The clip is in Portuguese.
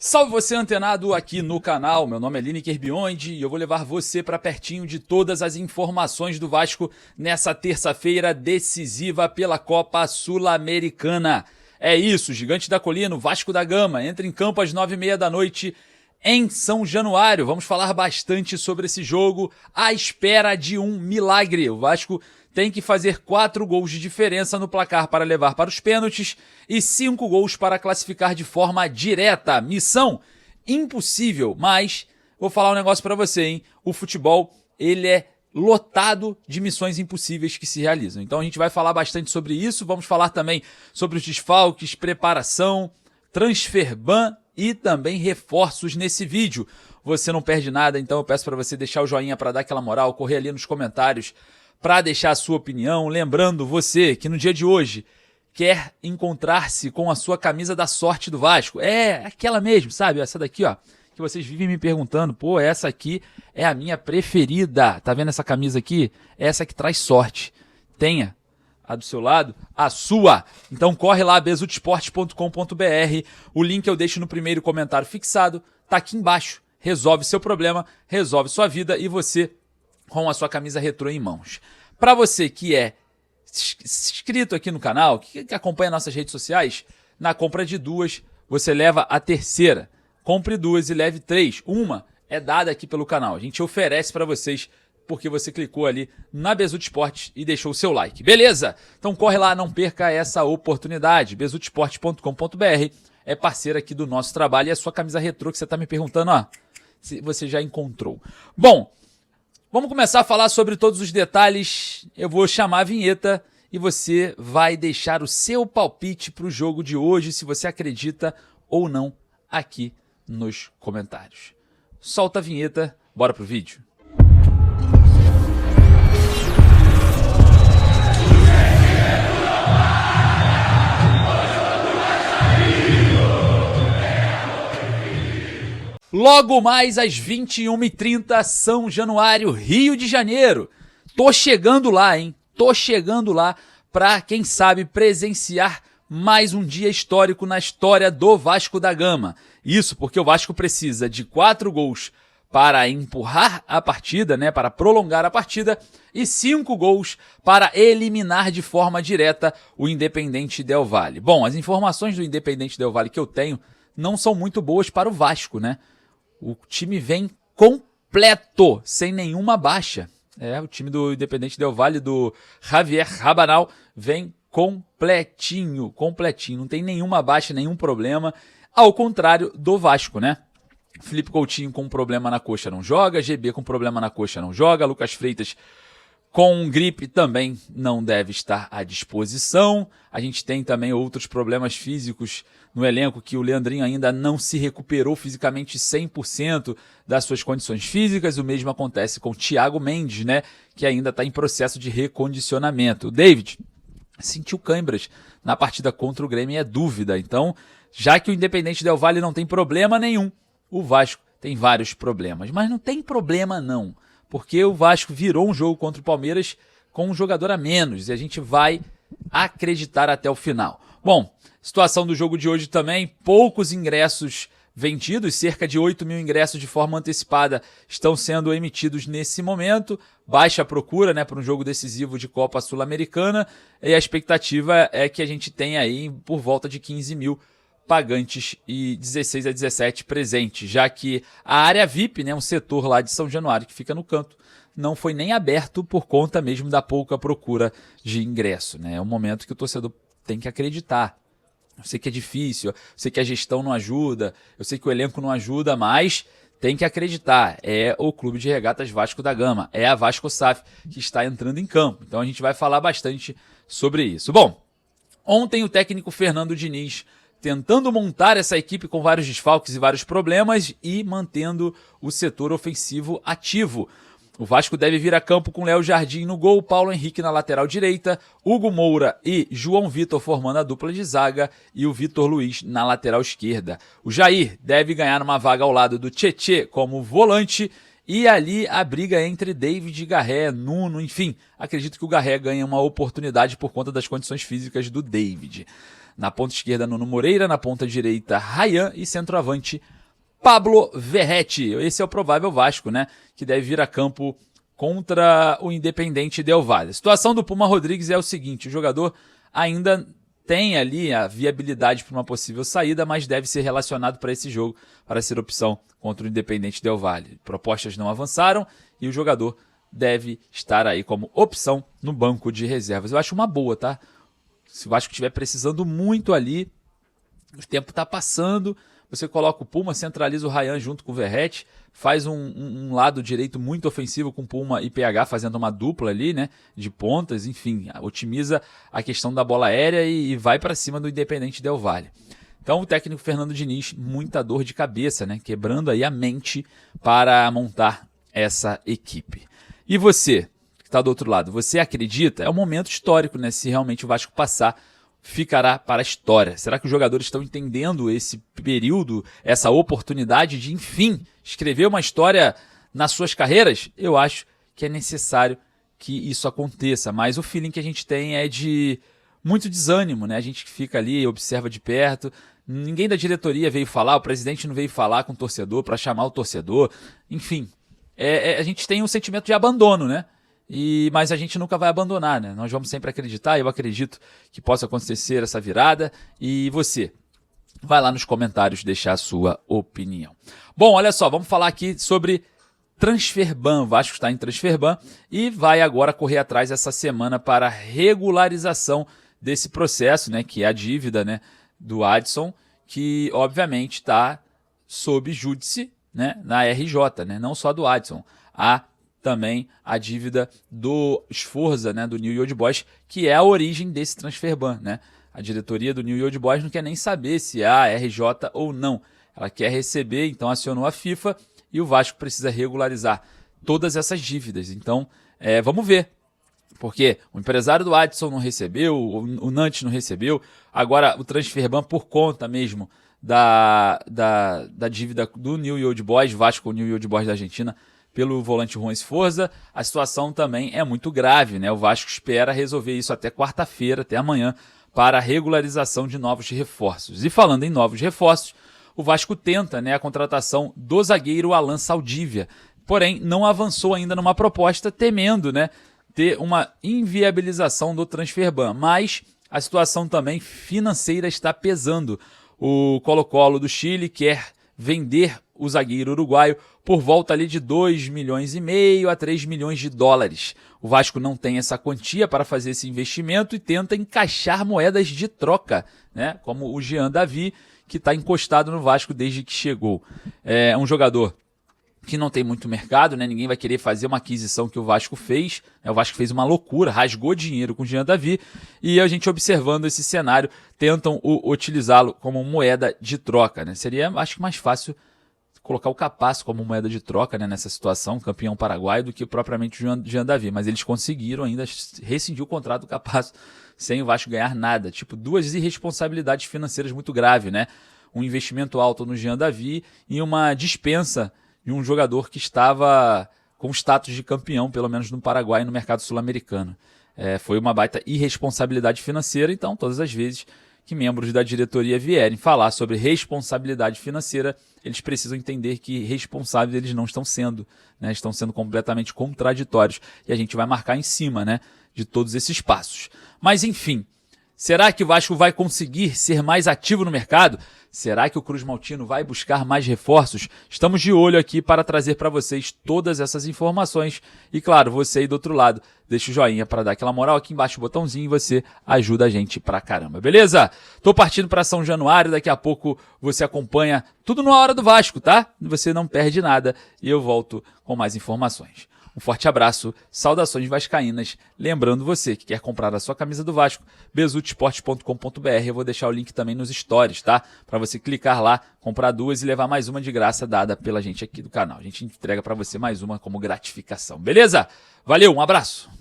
Salve você antenado aqui no canal, meu nome é Lineker Biondi e eu vou levar você para pertinho de todas as informações do Vasco nessa terça-feira decisiva pela Copa Sul-Americana. É isso, Gigante da Colina, Vasco da Gama, entra em campo às 9h30 da noite em São Januário. Vamos falar bastante sobre esse jogo à espera de um milagre. O Vasco tem que fazer 4 gols de diferença no placar para levar para os pênaltis e 5 gols para classificar de forma direta. Missão impossível, mas vou falar um negócio para você, hein? O futebol, ele é lotado de missões impossíveis que se realizam. Então a gente vai falar bastante sobre isso, vamos falar também sobre os desfalques, preparação, transfer ban e também reforços nesse vídeo. Você não perde nada, então eu peço para você deixar o joinha para dar aquela moral, correr ali nos comentários para deixar a sua opinião. Lembrando você que no dia de hoje quer encontrar-se com a sua camisa da sorte do Vasco. É aquela mesmo, sabe? Essa daqui, ó, que vocês vivem me perguntando. Pô, essa aqui é a minha preferida. Tá vendo essa camisa aqui? Essa que traz sorte. Tenha a do seu lado, a sua. Então corre lá, besutesportes.com.br. O link eu deixo no primeiro comentário fixado. Tá aqui embaixo. Resolve seu problema, resolve sua vida e você com a sua camisa retrô em mãos. Para você que é inscrito aqui no canal, que acompanha nossas redes sociais, na compra de 2, você leva a terceira. Compre 2 e leve 3. Uma é dada aqui pelo canal. A gente oferece para vocês porque você clicou ali na Besuto Esportes e deixou o seu like. Beleza? Então corre lá, não perca essa oportunidade. besutesportes.com.br é parceira aqui do nosso trabalho e a sua camisa retrô que você está me perguntando, ó, se você já encontrou. Bom, vamos começar a falar sobre todos os detalhes. Eu vou chamar a vinheta e você vai deixar o seu palpite para o jogo de hoje, se você acredita ou não, aqui nos comentários. Solta a vinheta, bora pro vídeo. Logo mais às 21h30, São Januário, Rio de Janeiro. Tô chegando lá, hein? Tô chegando lá para, quem sabe, presenciar mais um dia histórico na história do Vasco da Gama. Isso porque o Vasco precisa de 4 gols para empurrar a partida, né? Para prolongar a partida, e 5 gols para eliminar de forma direta o Independente Del Valle. Bom, as informações do Independente Del Valle que eu tenho não são muito boas para o Vasco, né? O time vem completo, sem nenhuma baixa. O time do Independente Del Valle, do Javier Rabanal, vem completinho. Não tem nenhuma baixa, nenhum problema. Ao contrário do Vasco, né? Felipe Coutinho com problema na coxa não joga, GB com problema na coxa não joga, Lucas Freitas com gripe também não deve estar à disposição. A gente tem também outros problemas físicos no elenco, que o Leandrinho ainda não se recuperou fisicamente 100% das suas condições físicas. O mesmo acontece com o Thiago Mendes, né, que ainda está em processo de recondicionamento. O David sentiu câimbras na partida contra o Grêmio, é dúvida. Então, já que o Independente Del Valle não tem problema nenhum, o Vasco tem vários problemas. Mas não tem problema não, porque o Vasco virou um jogo contra o Palmeiras com um jogador a menos e a gente vai acreditar até o final. Bom, situação do jogo de hoje também, poucos ingressos vendidos, cerca de 8.000 ingressos de forma antecipada estão sendo emitidos nesse momento, baixa procura, né, para um jogo decisivo de Copa Sul-Americana, e a expectativa é que a gente tenha aí por volta de 15.000 pagantes e 16 a 17 presentes, já que a área VIP, né, um setor lá de São Januário que fica no canto, não foi nem aberto por conta mesmo da pouca procura de ingresso, né? É um momento que o torcedor tem que acreditar. Eu sei que é difícil, eu sei que a gestão não ajuda, eu sei que o elenco não ajuda, mas tem que acreditar. É o Clube de Regatas Vasco da Gama, é a Vasco SAF que está entrando em campo. Então a gente vai falar bastante sobre isso. Bom, ontem o técnico Fernando Diniz tentando montar essa equipe com vários desfalques e vários problemas e mantendo o setor ofensivo ativo. O Vasco deve vir a campo com Léo Jardim no gol, Paulo Henrique na lateral direita, Hugo Moura e João Vitor formando a dupla de zaga e o Vitor Luiz na lateral esquerda. O Jair deve ganhar uma vaga ao lado do Tietê como volante e ali a briga entre David e Garré, Nuno, enfim, acredito que o Garré ganha uma oportunidade por conta das condições físicas do David. Na ponta esquerda, Nuno Moreira, na ponta direita, Ryan e centroavante, Pablo Verratti. Esse é o provável Vasco, né? Que deve vir a campo contra o Independente Del Valle. A situação do Puma Rodrigues é o seguinte: o jogador ainda tem ali a viabilidade para uma possível saída, mas deve ser relacionado para esse jogo, para ser opção contra o Independente Del Valle. Propostas não avançaram e o jogador deve estar aí como opção no banco de reservas. Eu acho uma boa, tá? Se o Vasco estiver precisando muito ali, o tempo está passando, você coloca o Puma, centraliza o Ryan junto com o Verratti, faz um lado direito muito ofensivo com Puma e PH fazendo uma dupla ali, né, de pontas, enfim, otimiza a questão da bola aérea e vai para cima do Independente Del Valle. Então o técnico Fernando Diniz, muita dor de cabeça, né, quebrando aí a mente para montar essa equipe. E você, que está do outro lado, você acredita? É um momento histórico, né, se realmente o Vasco passar, ficará para a história. Será que os jogadores estão entendendo esse período, essa oportunidade de, enfim, escrever uma história nas suas carreiras? Eu acho que é necessário que isso aconteça, mas o feeling que a gente tem é de muito desânimo, né? A gente fica ali, observa de perto, ninguém da diretoria veio falar, o presidente não veio falar com o torcedor para chamar o torcedor, enfim, a gente tem um sentimento de abandono, né? Mas a gente nunca vai abandonar, né? Nós vamos sempre acreditar, eu acredito que possa acontecer essa virada. E você, vai lá nos comentários deixar a sua opinião. Bom, olha só, vamos falar aqui sobre Transferban. O Vasco está em Transferban e vai agora correr atrás essa semana para a regularização desse processo, né? Que é a dívida, né, do Adson, que obviamente está sob júdice, né, na RJ, né? Não só do Adson, também a dívida do Sforza, né, do New Old Boys, que é a origem desse Transferban, né? A diretoria do New Old Boys não quer nem saber se há RJ ou não. Ela quer receber, então acionou a FIFA e o Vasco precisa regularizar todas essas dívidas. Então, vamos ver. Porque o empresário do Adson não recebeu, o Nantes não recebeu, agora o Transferban por conta mesmo da dívida do New Old Boys, Vasco, o New Old Boys da Argentina, pelo volante Juan Sforza, a situação também é muito grave, né? O Vasco espera resolver isso até quarta-feira, até amanhã, para a regularização de novos reforços. E falando em novos reforços, o Vasco tenta, né, a contratação do zagueiro Alan Saldívia, porém não avançou ainda numa proposta, temendo, né, ter uma inviabilização do Transferban, mas a situação também financeira está pesando. O Colo-Colo do Chile quer vender o zagueiro uruguaio por volta ali de 2,5 milhões a 3 milhões de dólares. O Vasco não tem essa quantia para fazer esse investimento e tenta encaixar moedas de troca, né? Como o Jean Davi, que está encostado no Vasco desde que chegou. É um jogador que não tem muito mercado, né? Ninguém vai querer fazer uma aquisição que o Vasco fez. O Vasco fez uma loucura, rasgou dinheiro com o Jean Davi, e a gente observando esse cenário, tentam utilizá-lo como moeda de troca, né? Seria, acho que, mais fácil colocar o Capasso como moeda de troca, né, nessa situação, campeão paraguaio, do que propriamente o Jean Davi, mas eles conseguiram ainda rescindir o contrato do Capasso sem o Vasco ganhar nada. Tipo, duas irresponsabilidades financeiras muito graves, né? Um investimento alto no Jean Davi e uma dispensa de um jogador que estava com status de campeão, pelo menos no Paraguai e no mercado sul-americano. Foi uma baita irresponsabilidade financeira, então todas as vezes que membros da diretoria vierem falar sobre responsabilidade financeira, eles precisam entender que responsáveis eles não estão sendo, né? Estão sendo completamente contraditórios, e a gente vai marcar em cima, né, de todos esses passos. Mas enfim, será que o Vasco vai conseguir ser mais ativo no mercado? Será que o Cruz Maltino vai buscar mais reforços? Estamos de olho aqui para trazer para vocês todas essas informações. E claro, você aí do outro lado, deixa o joinha para dar aquela moral, aqui embaixo o botãozinho, e você ajuda a gente pra caramba, beleza? Tô partindo para São Januário, daqui a pouco você acompanha tudo na Hora do Vasco, tá? Você não perde nada e eu volto com mais informações. Um forte abraço, saudações vascaínas. Lembrando você que quer comprar a sua camisa do Vasco, besutesportes.com.br. Eu vou deixar o link também nos stories, tá? Para você clicar lá, comprar duas e levar mais uma de graça dada pela gente aqui do canal. A gente entrega para você mais uma como gratificação, beleza? Valeu, um abraço!